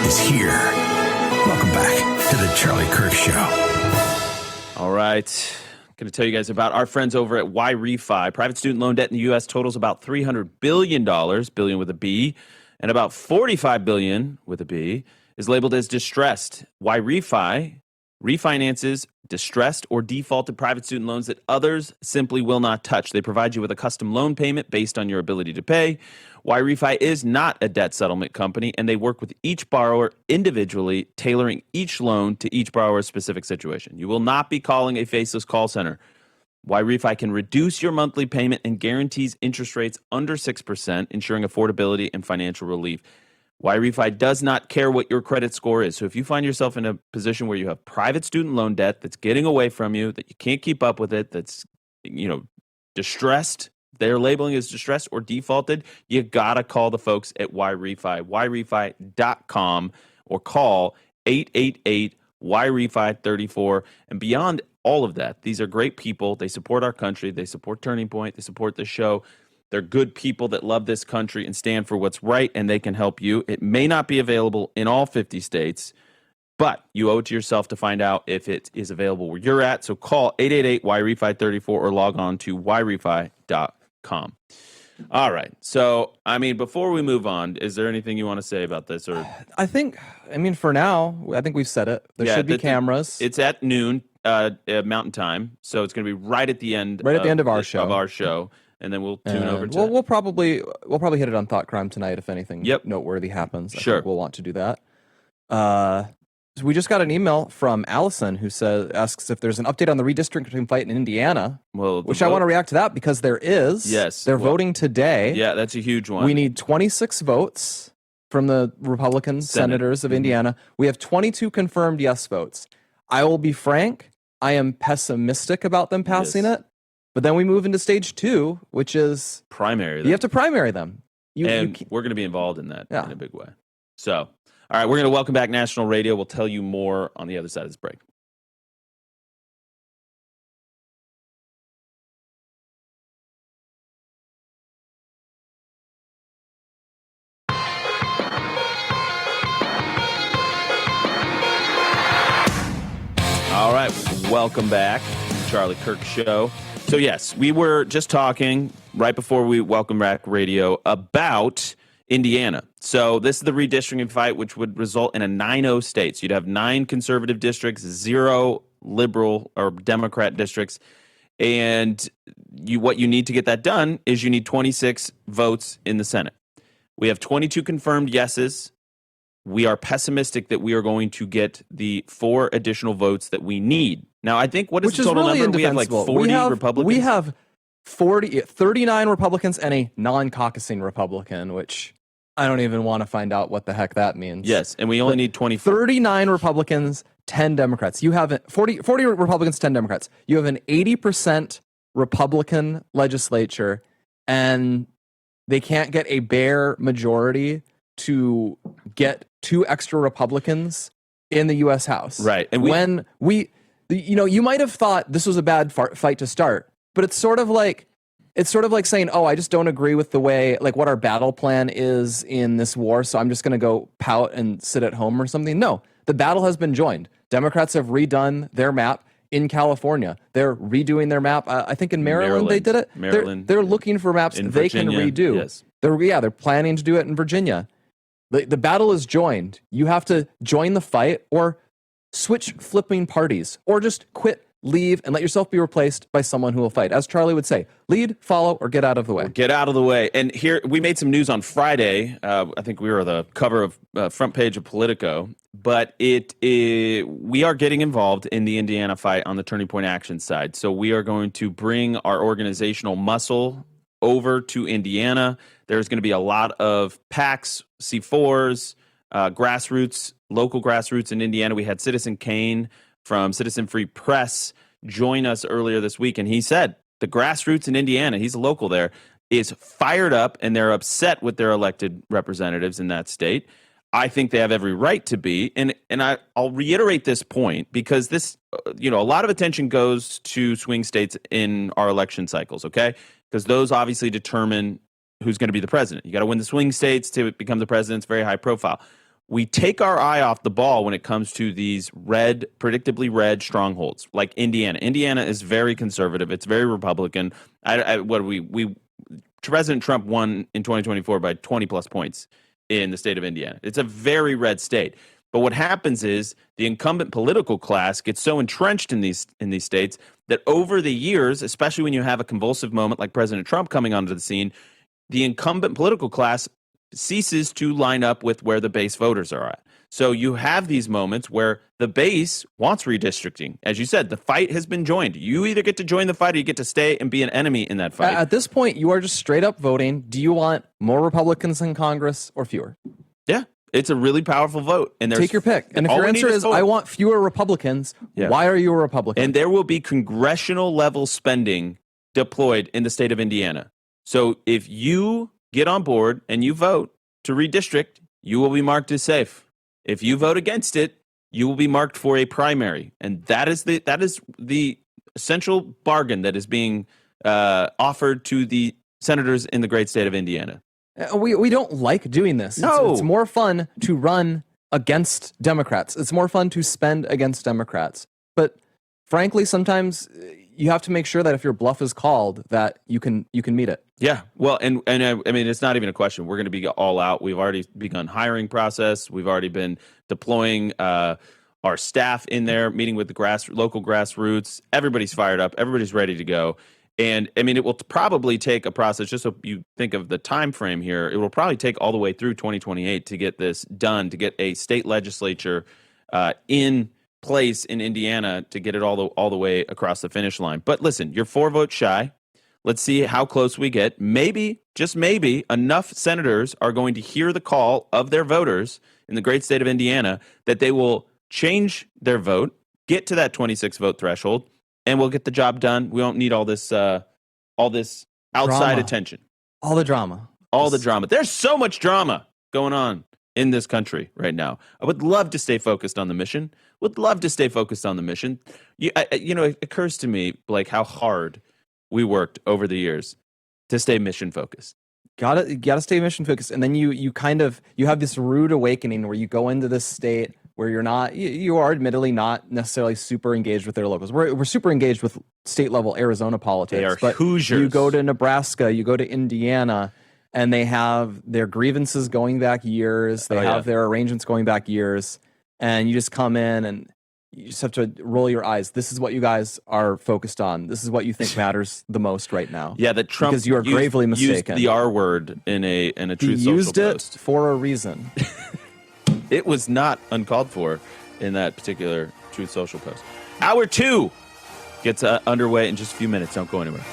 is here. Welcome back to the Charlie Kirk Show. All right. Going to tell you guys about our friends over at Refy. Private student loan debt in the U.S. totals about $300 billion, billion with a B, and about $45 billion with a B is labeled as distressed. Refy refinances distressed or defaulted private student loans that others simply will not touch. They provide you with a custom loan payment based on your ability to pay. Refy is not a debt settlement company, and they work with each borrower individually, tailoring each loan to each borrower's specific situation. You will not be calling a faceless call center. Refy can reduce your monthly payment and guarantees interest rates under 6%, ensuring affordability and financial relief. Refy does not care what your credit score is. So if you find yourself in a position where you have private student loan debt that's getting away from you, that you can't keep up with it, that's distressed, they're labeling as distressed or defaulted, you got to call the folks at Refy, yrefy.com, or call 888-YREFI34. And beyond all of that, these are great people. They support our country. They support Turning Point. They support the show. They're good people that love this country and stand for what's right, and they can help you. It may not be available in all 50 states, but you owe it to yourself to find out if it is available where you're at. So call 888-YREFI34 or log on to yrefy.com. All right. So, before we move on, is there anything you want to say about this? Or for now, I think we've said it. There should be cameras. It's at noon Mountain Time, so it's going to be right at the end. Right at the end of our show. And then we'll tune over to we'll probably hit it on Thought Crime tonight if anything noteworthy happens. I think we'll want to do that. So we just got an email from Allison who asks if there's an update on the redistricting fight in Indiana. Which I want to react to that because there is. Yes. They're voting today. Yeah, that's a huge one. We need 26 votes from the Republican senators of Indiana. We have 22 confirmed yes votes. I will be frank, I am pessimistic about them passing it. But then we move into stage 2, which is primary them. You have to primary them. We're going to be involved in that in a big way. So, all right, we're going to welcome back National Radio. We'll tell you more on the other side of this break. All right, welcome back to the Charlie Kirk Show. So, yes, we were just talking right before we welcome back radio about Indiana. So this is the redistricting fight, which would result in a 9-0 state. So you'd have 9 conservative districts, 0 liberal or Democrat districts. And what you need to get that done is you need 26 votes in the Senate. We have 22 confirmed yeses. We are pessimistic that we are going to get the 4 additional votes that we need. Now, I think, what is the total number? We have like 40 Republicans. We have 39 Republicans and a non-caucusing Republican, which I don't even want to find out what the heck that means. Yes, and we only need 24. 39 Republicans, 10 Democrats. You have 40 Republicans, 10 Democrats. You have an 80% Republican legislature, and they can't get a bare majority to get 2 extra Republicans in the U.S. House. Right. And you might have thought this was a bad fight to start, but it's sort of like saying, oh, I just don't agree with the way, like, what our battle plan is in this war, so I'm just going to go pout and sit at home or something. No, the battle has been joined. Democrats have redone their map in California. They're redoing their map. I think in Maryland they did it. They're looking for maps they can redo. Yes. They're planning to do it in Virginia. The battle is joined. You have to join the fight or switch flipping parties or just quit, leave, and let yourself be replaced by someone who will fight. As Charlie would say, lead, follow, or get out of the way. Get out of the way. And here, we made some news on Friday. I think we were the cover of front page of Politico. But we are getting involved in the Indiana fight on the Turning Point Action side. So we are going to bring our organizational muscle over to Indiana. There's going to be a lot of PACs, C4s, grassroots, local grassroots in Indiana. We had Citizen Kane from Citizen Free Press join us earlier this week, and he said the grassroots in Indiana, he's a local there, is fired up, and they're upset with their elected representatives in that state. I think they have every right to be, and I'll reiterate this point because this, a lot of attention goes to swing states in our election cycles, okay? Because those obviously determine who's going to be the president. You got to win the swing states to become the president. It's very high profile. we take our eye off the ball when it comes to these predictably red strongholds like Indiana. Indiana is very conservative. It's very Republican. President Trump won in 2024 by 20 plus points in the state of Indiana. It's a very red state. But what happens is the incumbent political class gets so entrenched in these states that over the years, especially when you have a convulsive moment like President Trump coming onto the scene, the incumbent political class ceases to line up with where the base voters are at. So you have these moments where the base wants redistricting. As you said, the fight has been joined. You either get to join the fight or you get to stay and be an enemy in that fight. At this point, you are just straight up voting. Do you want more Republicans in Congress or fewer? Yeah, it's a really powerful vote. And take your pick. And if your answer is, I want fewer Republicans, why are you a Republican? And there will be congressional level spending deployed in the state of Indiana. So if you get on board and you vote to redistrict, you will be marked as safe. If you vote against it, you will be marked for a primary. And that is the essential bargain that is being offered to the senators in the great state of Indiana. We don't like doing this. No. It's more fun to run against Democrats. It's more fun to spend against Democrats. But frankly, sometimes you have to make sure that if your bluff is called, that you can meet it. Yeah, well, and I mean, it's not even a question. We're going to be all out. We've already begun hiring process. We've already been deploying our staff in there, meeting with the local grassroots. Everybody's fired up. Everybody's ready to go. And I mean, it will probably take a process. Just so you think of the time frame here, it will probably take all the way through 2028 to get this done, to get a state legislature in place in Indiana, to get it all the way across the finish line. But listen, you're 4 votes shy. Let's see how close we get. Maybe, just maybe, enough senators are going to hear the call of their voters in the great state of Indiana that they will change their vote, get to that 26 vote threshold, and we'll get the job done. We don't need all this outside attention. All the drama. The drama. There's so much drama going on in this country right now. I would love to stay focused on the mission. It occurs to me, Blake, how hard we worked over the years to stay mission focused. Gotta stay mission focused. And then you have this rude awakening where you go into this state where you are admittedly not necessarily super engaged with their locals. We're super engaged with state level Arizona politics. They are but Hoosiers. You go to Nebraska, you go to Indiana, and they have their grievances going back years. They have their arrangements going back years. And you just come in and you just have to roll your eyes. This is what you guys are focused on. This is what you think matters the most right now. Yeah, that Trump because you are gravely mistaken. Used the R word in a Truth Social post. He used it for a reason. It was not uncalled for in that particular Truth Social post. Hour 2 gets underway in just a few minutes. Don't go anywhere.